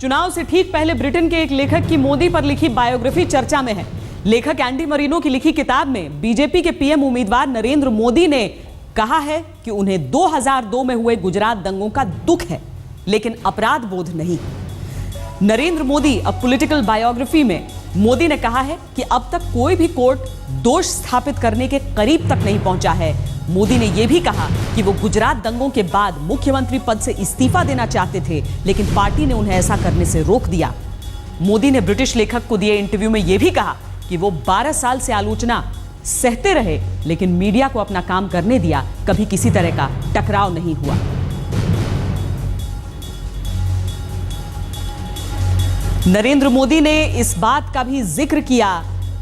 चुनाव से ठीक पहले ब्रिटेन के एक लेखक की मोदी पर लिखी बायोग्राफी चर्चा में है। लेखक एंडी मरीनो की लिखी किताब में बीजेपी के पीएम उम्मीदवार नरेंद्र मोदी ने कहा है कि उन्हें 2002 में हुए गुजरात दंगों का दुख है, लेकिन अपराध बोध नहीं। Narendra Modi a political biography में मोदी ने कहा है कि अब तक कोई भी कोर्ट दोष स्थापित करने के करीब तक नहीं पहुंचा है। मोदी ने यह भी कहा कि वो गुजरात दंगों के बाद मुख्यमंत्री पद से इस्तीफा देना चाहते थे, लेकिन पार्टी ने उन्हें ऐसा करने से रोक दिया। मोदी ने ब्रिटिश लेखक को दिए इंटरव्यू में यह भी कहा कि वो 12 साल से आलोचना सहते रहे, लेकिन मीडिया को अपना काम करने दिया, कभी किसी तरह का टकराव नहीं हुआ। नरेंद्र मोदी ने इस बात का भी जिक्र किया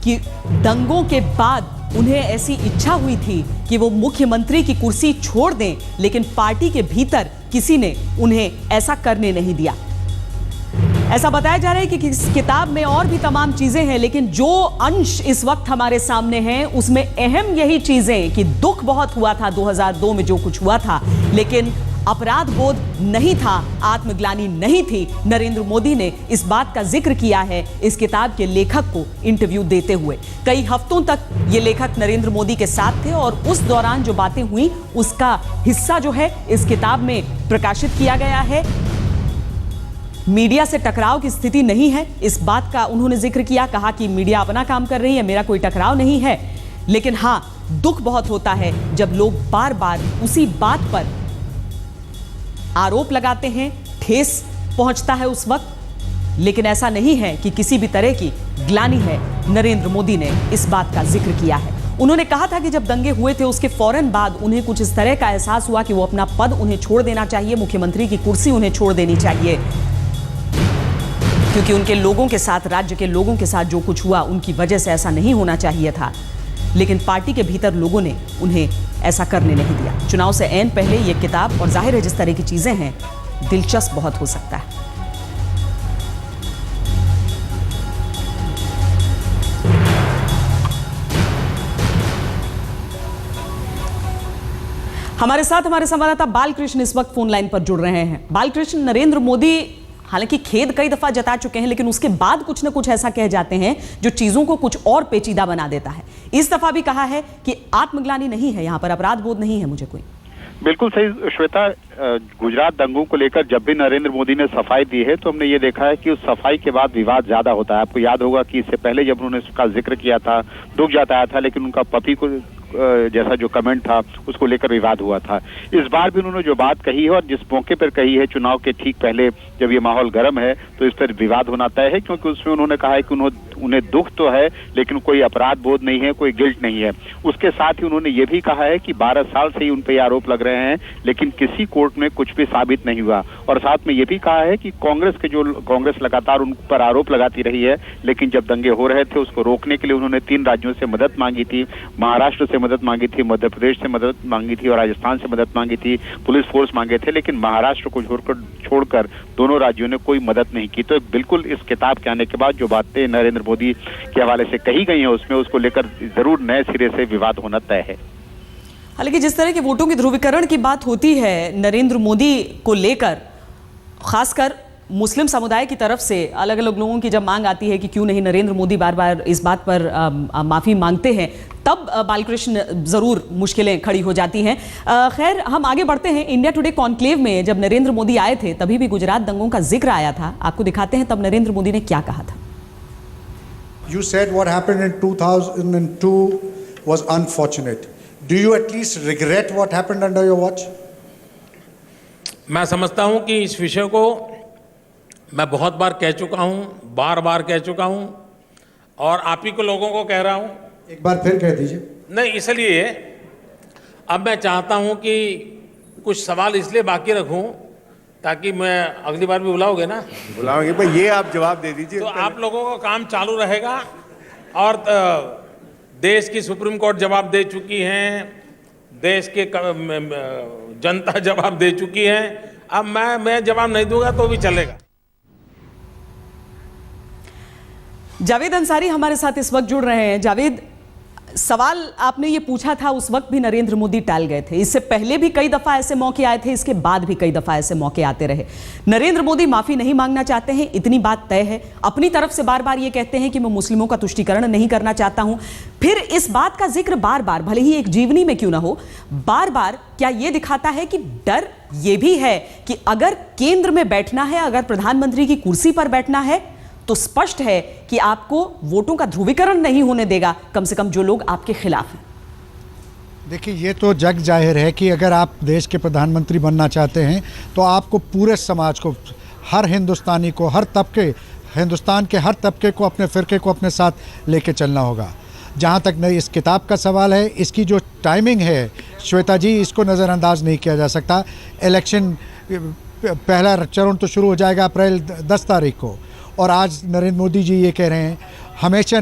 कि दंगों के बाद उन्हें ऐसी इच्छा हुई थी कि वो मुख्यमंत्री की कुर्सी छोड़ दें, लेकिन पार्टी के भीतर किसी ने उन्हें ऐसा करने नहीं दिया। ऐसा बताया जा रहा है कि इस किताब में और भी तमाम चीजें हैं, लेकिन जो अंश इस वक्त हमारे सामने हैं उसमें अहम यही चीजें कि दुख बहुत हुआ था 2002 में जो कुछ हुआ था, लेकिन अपराध बोध नहीं था, आत्मग्लानि नहीं थी। नरेंद्र मोदी ने इस बात का जिक्र किया है इस किताब के लेखक को इंटरव्यू देते हुए। कई हफ्तों तक ये लेखक नरेंद्र मोदी के साथ थे और उस दौरान जो बातें हुई उसका हिस्सा जो है इस किताब में प्रकाशित किया गया है। मीडिया से टकराव की स्थिति नहीं है, इस बात का उन्होंने जिक्र किया, कहा कि मीडिया अपना काम कर रही है, मेरा कोई टकराव नहीं है। लेकिन हां, दुख बहुत होता है जब लोग बार बार उसी बात पर आरोप लगाते हैं, ठेस पहुंचता है उस वक्त, लेकिन ऐसा नहीं है कि किसी भी तरह की ग्लानि है। नरेंद्र मोदी ने इस बात का जिक्र किया है। उन्होंने कहा था कि जब दंगे हुए थे उसके फौरन बाद उन्हें कुछ इस तरह का एहसास हुआ कि वो अपना पद उन्हें छोड़ देना चाहिए, मुख्यमंत्री की कुर्सी उन्हें छोड़ देनी चाहिए, क्योंकि उनके लोगों के साथ, राज्य के लोगों के साथ जो कुछ हुआ उनकी वजह से ऐसा नहीं होना चाहिए था। लेकिन पार्टी के भीतर लोगों ने उन्हें ऐसा करने नहीं दिया। चुनाव से ऐन पहले ये किताब, और जाहिर है जिस तरह की चीजें हैं, दिलचस्प बहुत हो सकता है। हमारे साथ हमारे संवाददाता बालकृष्ण इस वक्त फोन लाइन पर जुड़ रहे हैं। बालकृष्ण, नरेंद्र मोदी हालांकि खेद कई दफा जता चुके हैं, लेकिन उसके बाद कुछ न कुछ ऐसा कह जाते हैं जो चीजों को कुछ और पेचीदा बना देता है। इस दफा भी कहा है कि आत्मग्लानि नहीं है, यहां पर अपराध बोध नहीं है मुझे कोई। बिल्कुल सही श्वेता, गुजरात दंगों को लेकर जब भी नरेंद्र मोदी ने सफाई दी है तो हमने ये देखा है कि उस सफाई के बाद विवाद ज्यादा होता है। आपको याद होगा कि इससे पहले जब उन्होंने इसका जिक्र किया था, दुख जताया था, लेकिन उनका पति को जैसा जो कमेंट था उसको लेकर विवाद हुआ था। इस बार भी उन्होंने जो बात कही है और जिस मौके पर कही है, चुनाव के ठीक पहले जब ये माहौल गर्म है तो इस पर विवाद होना तय है, क्योंकि उसमें उन्होंने कहा है कि उन्हें दुख तो है लेकिन कोई अपराध बोध नहीं है, कोई गिल्ट नहीं है। उसके साथ ही उन्होंने ये भी कहा है कि 12 साल से ही उन पर आरोप लग रहे हैं, लेकिन किसी कोर्ट में कुछ भी साबित नहीं हुआ। और साथ में ये भी कहा है कि कांग्रेस लगातार उन पर आरोप लगाती रही है, लेकिन जब दंगे हो रहे थे उसको रोकने के लिए उन्होंने 3 राज्यों से मदद मांगी थी। महाराष्ट्र से मदद मांगी थी, मध्य प्रदेश से मदद मांगी थी और राजस्थान से मदद मांगी थी, पुलिस फोर्स मांगे थे, लेकिन महाराष्ट्र को छोड़कर दोनों राज्यों ने कोई मदद नहीं की। तो बिल्कुल इस किताब के आने के बाद जो बातें नरेंद्र मोदी के हवाले से कही गई हैं उसमें उसको लेकर जरूर नए सिरे से विवाद होना तय है। हालांकि जिस तरह के वोटों की ध्रुवीकरण की बात होती है नरेंद्र मोदी को लेकर, खासकर मुस्लिम समुदाय की तरफ से अलग अलग लोगों की जब मांग आती है कि क्यों नहीं नरेंद्र मोदी बार बार इस बात पर माफी मांगते हैं, तब बालकृष्ण जरूर मुश्किलें खड़ी हो जाती हैं। खैर, हम आगे बढ़ते हैं। इंडिया टुडे कॉन्क्लेव में जब नरेंद्र मोदी आए थे तभी भी गुजरात दंगों का जिक्र आया था। आपको दिखाते हैं तब नरेंद्र मोदी ने क्या कहा था। You said what happened in 2002 was unfortunate. Do you at least regret what happened under your watch? मैं समझता हूं कि इस विषय को मैं बहुत बार कह चुका हूं, बार बार कह चुका हूं, और आप ही को लोगों को कह रहा हूं। एक बार फिर कह दीजिए। नहीं, इसलिए अब मैं चाहता हूं कि कुछ सवाल इसलिए बाकी रखूं ताकि मैं अगली बार भी बुलाओगे ना? बुलाओगे भाई, ये आप जवाब दे दीजिए। तो आप लोगों का काम चालू रहेगा और देश की सुप्रीम कोर्ट जवाब दे चुकी है, देश के जनता जवाब दे चुकी है। अब मैं जवाब नहीं दूंगा तो भी चलेगा। जावेद अंसारी हमारे साथ इस वक्त जुड़ रहे हैं। जावेद, सवाल आपने ये पूछा था उस वक्त भी नरेंद्र मोदी टाल गए थे, इससे पहले भी कई दफा ऐसे मौके आए थे, इसके बाद भी कई दफा ऐसे मौके आते रहे। नरेंद्र मोदी माफी नहीं मांगना चाहते हैं, इतनी बात तय है। अपनी तरफ से बार बार ये कहते हैं कि मैं मुस्लिमों का तुष्टीकरण नहीं करना चाहता हूं। फिर इस बात का जिक्र बार बार, भले ही एक जीवनी में क्यों ना हो, बार बार क्या यह दिखाता है कि डर यह भी है कि अगर केंद्र में बैठना है, अगर प्रधानमंत्री की कुर्सी पर बैठना है, तो स्पष्ट है कि आपको वोटों का ध्रुवीकरण नहीं होने देगा, कम से कम जो लोग आपके खिलाफ हैं। देखिए, ये तो जग जाहिर है कि अगर आप देश के प्रधानमंत्री बनना चाहते हैं तो आपको पूरे समाज को, हर हिंदुस्तानी को, हर तबके, हिंदुस्तान के हर तबके को, अपने फिरके को अपने साथ लेके चलना होगा। जहाँ तक नहीं इस किताब का सवाल है, इसकी जो टाइमिंग है श्वेता जी, इसको नज़रअंदाज नहीं किया जा सकता। इलेक्शन पहला चरण तो शुरू हो जाएगा अप्रैल 10 तारीख को, और आज नरेंद्र मोदी जी ये कह रहे हैं, हमेशा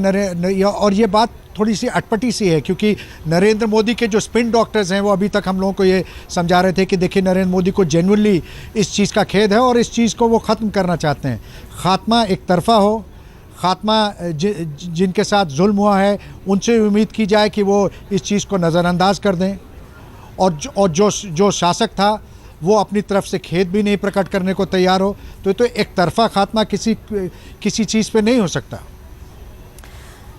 और ये बात थोड़ी सी अटपटी सी है, क्योंकि नरेंद्र मोदी के जो स्पिन डॉक्टर्स हैं वो अभी तक हम लोगों को ये समझा रहे थे कि देखिए नरेंद्र मोदी को जेन्युइनली इस चीज़ का खेद है और इस चीज़ को वो ख़त्म करना चाहते हैं। ख़ात्मा एक तरफ़ा हो, ख़ात्मा जिनके साथ जुल्म हुआ है उनसे उम्मीद की जाए कि वो इस चीज़ को नज़रअंदाज कर दें, और जो शासक था वो अपनी तरफ से खेद भी नहीं प्रकट करने को तैयार हो, तो एक तरफा खात्मा किसी चीज़ पे नहीं हो सकता।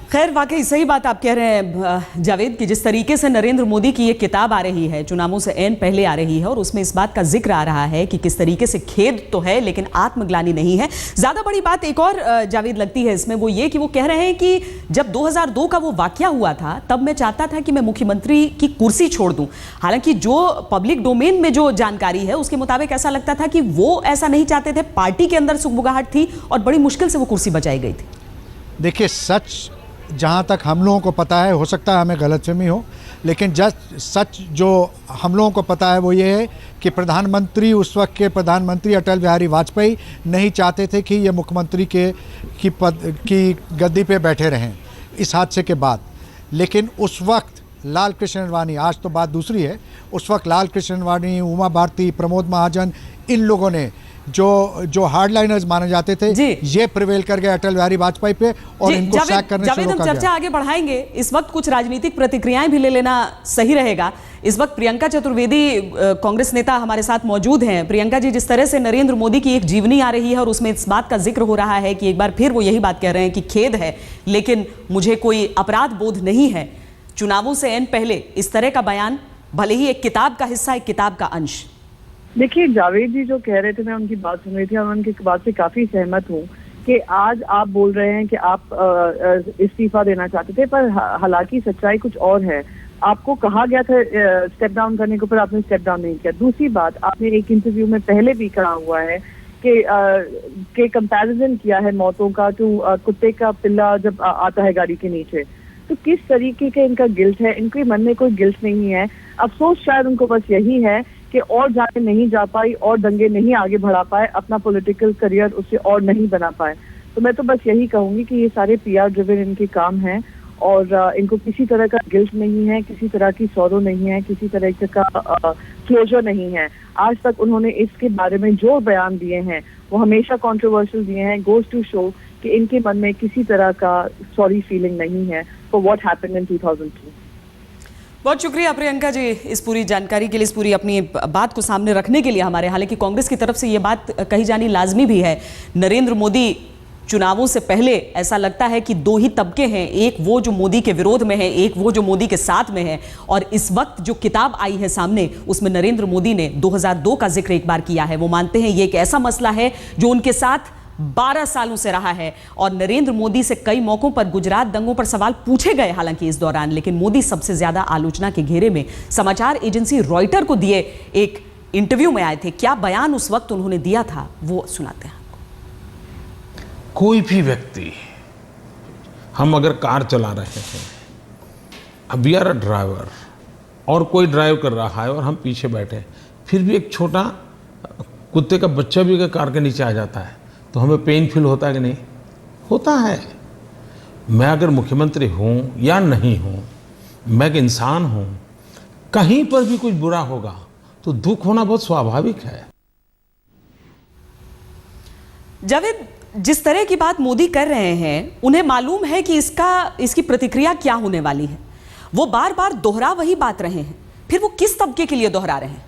खैर, वाकई सही बात आप कह रहे हैं जावेद, कि जिस तरीके से नरेंद्र मोदी की ये किताब आ रही है, चुनावों से ऐन पहले आ रही है, और उसमें इस बात का जिक्र आ रहा है कि किस तरीके से खेद तो है लेकिन आत्मग्लानि नहीं है। ज्यादा बड़ी बात एक और जावेद लगती है इसमें, वो ये कि वो कह रहे हैं कि जब 2002 का वो वाकया हुआ था तब मैं चाहता था कि मैं मुख्यमंत्री की कुर्सी छोड़ दूं। हालांकि जो पब्लिक डोमेन में जो जानकारी है उसके मुताबिक ऐसा लगता था कि वो ऐसा नहीं चाहते थे, पार्टी के अंदर सुगबुगाहट थी और बड़ी मुश्किल से वो कुर्सी बचाई गई थी। देखिए, सच जहाँ तक हम लोगों को पता है, हो सकता है हमें गलतफहमी हो, लेकिन सच जो हम लोगों को पता है वो ये है कि प्रधानमंत्री, उस वक्त के प्रधानमंत्री अटल बिहारी वाजपेयी नहीं चाहते थे कि ये मुख्यमंत्री की गद्दी पे बैठे रहें इस हादसे के बाद। लेकिन उस वक्त लाल कृष्ण आडवाणी, आज तो बात दूसरी है, उस वक्त लाल कृष्ण आडवाणी, उमा भारती, प्रमोद महाजन, इन लोगों ने जो हार्डलाइनर्स माने जाते थे, ये प्रिवेल कर गए अटल बिहारी वाजपेयी पे और इनको सैक करने शुरू कर दिया। हम चर्चा आगे बढ़ाएंगे, इस वक्त कुछ राजनीतिक प्रतिक्रियाएं भी ले लेना सही रहेगा। इस वक्त प्रियंका चतुर्वेदी कांग्रेस नेता हमारे साथ मौजूद हैं। प्रियंका जी, जिस तरह से नरेंद्र मोदी की एक जीवनी आ रही है और उसमें इस बात का जिक्र हो रहा है कि एक बार फिर वो यही बात कह रहे हैं कि खेद है लेकिन मुझे कोई अपराध बोध नहीं है, चुनावों से ऐन पहले इस तरह का बयान, भले ही एक किताब का हिस्सा, एक किताब का अंश। देखिए, जावेद जी जो कह रहे थे, मैं उनकी बात सुन रही थी और उनकी बात से काफी सहमत हूँ कि आज आप बोल रहे हैं कि आप इस्तीफा देना चाहते थे, पर हालांकि सच्चाई कुछ और है। आपको कहा गया था स्टेप डाउन करने को, पर आपने स्टेप डाउन नहीं किया। दूसरी बात, आपने एक इंटरव्यू में पहले भी कहा हुआ है कि कंपैरिजन किया है मौतों का टू कुत्ते का पिल्ला जब आता है गाड़ी के नीचे। तो किस तरीके का इनका गिल्ट है? इनके मन में कोई गिल्ट नहीं है। अफसोस शायद उनको बस यही है कि और जाके नहीं जा पाई और दंगे नहीं आगे बढ़ा पाए, अपना पॉलिटिकल करियर उससे और नहीं बना पाए। तो मैं तो बस यही कहूंगी कि ये सारे PR ड्रिवन इनके काम हैं और इनको किसी तरह का गिल्ट नहीं है, किसी तरह की सौरो नहीं है, किसी तरह का क्लोजर नहीं है। आज तक उन्होंने इसके बारे में जो बयान दिए हैं वो हमेशा कंट्रोवर्शियल दिए हैं। गोज टू शो कि इनके मन में किसी तरह का सॉरी फीलिंग नहीं है फॉर व्हाट हैपेंड इन 2002। बहुत शुक्रिया प्रियंका जी इस पूरी जानकारी के लिए, इस पूरी अपनी बात को सामने रखने के लिए हमारे। हालांकि कांग्रेस की तरफ से ये बात कही जानी लाजमी भी है, नरेंद्र मोदी चुनावों से पहले ऐसा लगता है कि दो ही तबके हैं, एक वो जो मोदी के विरोध में है, एक वो जो मोदी के साथ में है। और इस वक्त जो किताब आई है सामने, उसमें नरेंद्र मोदी ने 2002 का जिक्र एक बार किया है। वो मानते हैं ये एक ऐसा मसला है जो उनके साथ 12 सालों से रहा है। और नरेंद्र मोदी से कई मौकों पर गुजरात दंगों पर सवाल पूछे गए हालांकि इस दौरान, लेकिन मोदी सबसे ज्यादा आलोचना के घेरे में समाचार एजेंसी रॉयटर को दिए एक इंटरव्यू में आए थे। क्या बयान उस वक्त उन्होंने दिया था वो सुनाते हैं। कोई भी व्यक्ति, हम अगर कार चला रहे हैं, अब वी आर अ ड्राइवर और कोई ड्राइव कर रहा है और हम पीछे बैठे, फिर भी एक छोटा कुत्ते का बच्चा भी अगर कार के नीचे आ जाता है तो हमें पेन फील होता है कि नहीं? होता है। मैं अगर मुख्यमंत्री हूँ या नहीं हूँ, मैं एक इंसान हूँ, कहीं पर भी कुछ बुरा होगा तो दुख होना बहुत स्वाभाविक है। जावेद, जिस तरह की बात मोदी कर रहे हैं, उन्हें मालूम है कि इसकी प्रतिक्रिया क्या होने वाली है। वो बार बार दोहरा वही बात रहे हैं, फिर वो किस तबके के लिए दोहरा रहे हैं?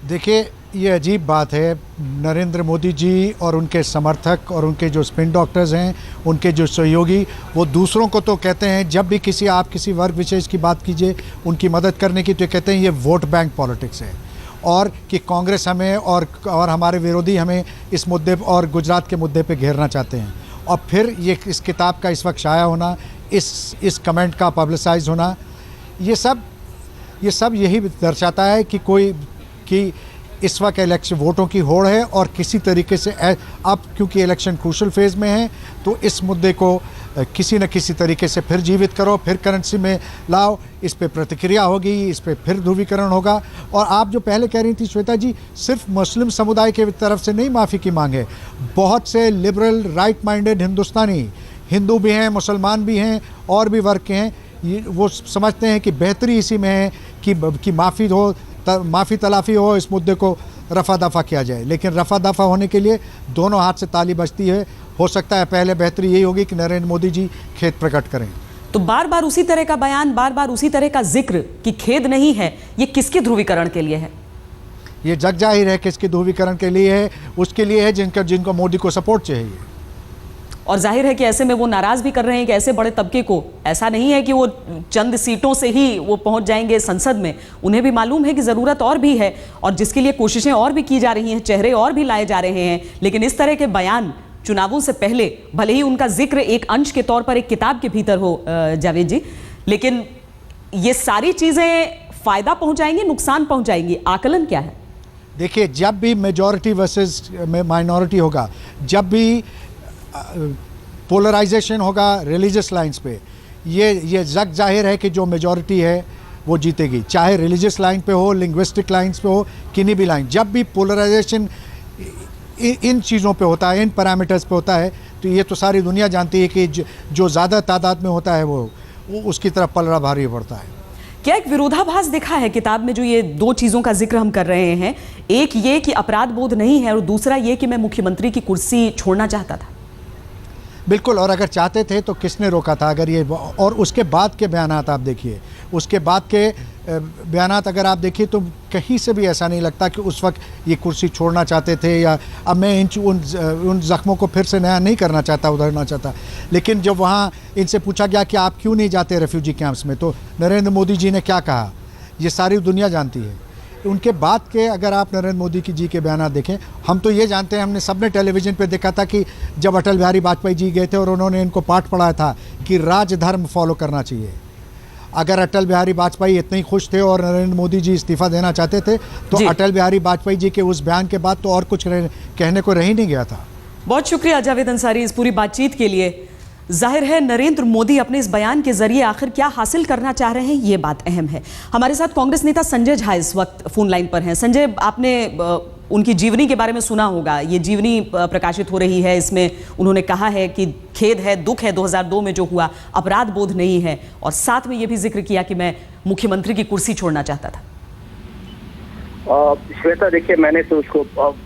देखिए, ये अजीब बात है। नरेंद्र मोदी जी और उनके समर्थक और उनके जो स्पिन डॉक्टर्स हैं, उनके जो सहयोगी, वो दूसरों को तो कहते हैं, जब भी आप किसी वर्ग विशेष की बात कीजिए उनकी मदद करने की, तो कहते हैं ये वोट बैंक पॉलिटिक्स है, और कि कांग्रेस हमें और हमारे विरोधी हमें इस मुद्दे और गुजरात के मुद्दे पे घेरना चाहते हैं। और फिर ये इस किताब का इस वक्त शाया होना, इस कमेंट का पब्लिसाइज होना, ये सब यही दर्शाता है कि इस वक्त इलेक्शन वोटों की होड़ है, और किसी तरीके से अब क्योंकि इलेक्शन क्रूशल फेज़ में है, तो इस मुद्दे को किसी न किसी तरीके से फिर जीवित करो, फिर करेंसी में लाओ, इस पे प्रतिक्रिया होगी, इस पे फिर ध्रुवीकरण होगा। और आप जो पहले कह रही थी श्वेता जी, सिर्फ मुस्लिम समुदाय के तरफ से नहीं माफ़ी की मांग है, बहुत से लिबरल राइट माइंडेड हिंदुस्तानी, हिंदू भी हैं, मुसलमान भी हैं, और भी वर्ग के हैं, वो समझते हैं कि बेहतरी इसी में है कि माफ़ी तलाफ़ी हो, इस मुद्दे को रफ़ा दफ़ा किया जाए। लेकिन रफ़ा दफ़ा होने के लिए दोनों हाथ से ताली बजती है। हो सकता है पहले बेहतरी यही होगी कि नरेंद्र मोदी जी खेद प्रकट करें। तो बार बार उसी तरह का बयान, बार बार उसी तरह का जिक्र कि खेद नहीं है, ये किसके ध्रुवीकरण के लिए है? ये जग जाहिर है किसके ध्रुवीकरण के लिए है। उसके लिए है जिनको मोदी को सपोर्ट चाहिए। और जाहिर है कि ऐसे में वो नाराज भी कर रहे हैं कि ऐसे बड़े तबके को, ऐसा नहीं है कि वो चंद सीटों से ही वो पहुंच जाएंगे संसद में, उन्हें भी मालूम है कि ज़रूरत और भी है, और जिसके लिए कोशिशें और भी की जा रही हैं, चेहरे और भी लाए जा रहे हैं। लेकिन इस तरह के बयान चुनावों से पहले, भले ही उनका जिक्र एक अंश के तौर पर एक किताब के भीतर हो जावेद जी, लेकिन ये सारी चीज़ें फ़ायदा पहुँचाएंगी, नुकसान पहुँचाएंगी, आकलन क्या है? देखिए, जब भी मेजॉरिटी वर्सेस माइनॉरिटी होगा, जब भी पोलराइजेशन होगा रिलीजियस लाइंस पे, ये जग जाहिर है कि जो मेजॉरिटी है वो जीतेगी, चाहे रिलीजियस लाइन पे हो, लिंग्विस्टिक लाइंस पे हो, किन्हीं भी लाइन। जब भी पोलराइजेशन इन चीज़ों पे होता है, इन पैरामीटर्स पे होता है, तो ये तो सारी दुनिया जानती है कि जो ज़्यादा तादाद में होता है वो उसकी तरफ पलड़ा भारी पड़ता है। क्या एक विरोधाभास दिखा है किताब में, जो ये दो चीज़ों का जिक्र हम कर रहे हैं? एक ये कि अपराध बोध नहीं है, और दूसरा ये कि मैं मुख्यमंत्री की कुर्सी छोड़ना चाहता था। बिल्कुल, और अगर चाहते थे तो किसने रोका था? अगर ये, और उसके बाद के बयानात आप देखिए, उसके बाद के बयानात अगर आप देखिए, तो कहीं से भी ऐसा नहीं लगता कि उस वक्त ये कुर्सी छोड़ना चाहते थे, या अब मैं उन ज़ख्मों को फिर से नया नहीं करना चाहता, उधरना चाहता। लेकिन जब वहाँ इनसे पूछा गया कि आप क्यों नहीं जाते रेफ्यूजी कैंप्स में, तो नरेंद्र मोदी जी ने क्या कहा, ये सारी दुनिया जानती है। उनके बाद के अगर आप नरेंद्र मोदी जी के बयान देखें, हम तो ये जानते हैं, हमने सबने टेलीविज़न पे देखा था कि जब अटल बिहारी वाजपेयी जी गए थे और उन्होंने इनको पाठ पढ़ाया था कि राजधर्म फॉलो करना चाहिए। अगर अटल बिहारी वाजपेयी इतने ही खुश थे और नरेंद्र मोदी जी इस्तीफा देना चाहते थे, तो अटल बिहारी वाजपेयी जी के उस बयान के बाद तो और कुछ कहने को रह ही नहीं गया था। बहुत शुक्रिया जावेद अंसारी इस पूरी बातचीत के लिए। जाहिर है नरेंद्र मोदी अपने इस बयान के जरिए आखिर क्या हासिल करना चाह रहे हैं, ये बात अहम है। हमारे साथ कांग्रेस नेता संजय झा इस वक्त फोन लाइन पर हैं। संजय, आपने उनकी जीवनी के बारे में सुना होगा, ये जीवनी प्रकाशित हो रही है, इसमें उन्होंने कहा है कि खेद है, दुख है 2002 में जो हुआ, अपराध बोध नहीं है, और साथ में ये भी जिक्र किया कि मैं मुख्यमंत्री की कुर्सी छोड़ना चाहता था। श्वेता, देखिए, मैंने तो उसको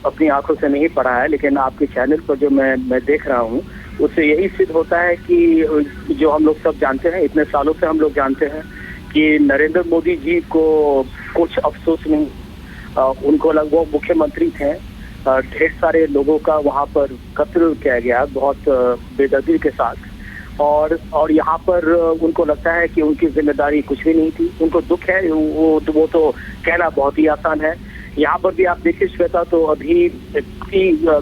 अपनी आंखों से नहीं पढ़ा है, लेकिन आपके चैनल पर जो मैं देख रहा हूँ, उससे यही सिद्ध होता है कि जो हम लोग सब जानते हैं, इतने सालों से हम लोग जानते हैं कि नरेंद्र मोदी जी को कुछ अफसोस नहीं, उनको वो मुख्यमंत्री थे, ढेर सारे लोगों का वहाँ पर कत्ल किया गया बहुत बेदर्दी के साथ, और यहाँ पर उनको लगता है कि उनकी जिम्मेदारी कुछ भी नहीं थी। उनको दुख है, वो तो कहना बहुत ही आसान है। यहाँ पर भी आप देखिए श्वेता, तो अभी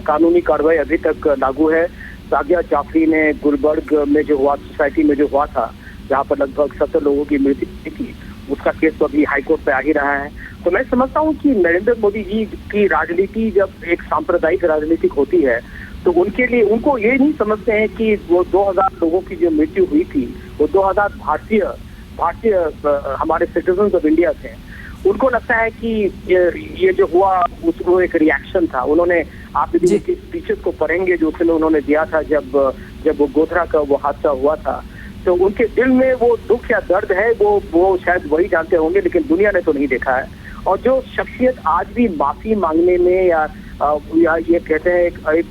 कानूनी कार्रवाई अभी तक लागू है। सादिया जाफरी ने गुलबर्ग में जो हुआ, सोसाइटी में जो हुआ था, जहाँ पर लगभग 70 लोगों की मृत्यु थी, उसका केस तो अभी हाईकोर्ट पे आ ही रहा है। तो मैं समझता हूँ कि नरेंद्र मोदी जी की राजनीति जब एक सांप्रदायिक राजनीतिक होती है, तो उनके लिए, उनको ये नहीं समझते हैं कि वो 2000 लोगों की जो मृत्यु हुई थी, वो 2000 भारतीय हमारे सिटीजन ऑफ इंडिया थे। उनको लगता है कि ये जो हुआ उसको एक रिएक्शन था। उन्होंने, आप यदि उनकी स्पीचेस को पढ़ेंगे जो उसमें उन्होंने दिया था जब वो गोधरा का वो हादसा हुआ था, तो उनके दिल में वो दुख या दर्द है, वो शायद वही जानते होंगे, लेकिन दुनिया ने तो नहीं देखा है। और जो शख्सियत आज भी माफी मांगने में या ये कहते हैं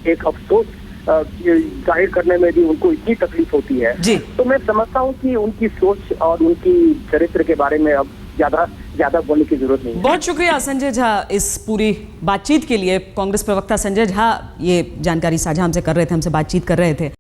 एक अफसोस जाहिर करने में भी उनको इतनी तकलीफ होती है। जी। तो मैं समझता हूँ कि उनकी सोच और उनकी चरित्र के बारे में अब ज्यादा बोलने की जरूरत नहीं है। बहुत शुक्रिया संजय झा इस पूरी बातचीत के लिए। कांग्रेस प्रवक्ता संजय झा ये जानकारी साझा हमसे कर रहे थे, हमसे बातचीत कर रहे थे।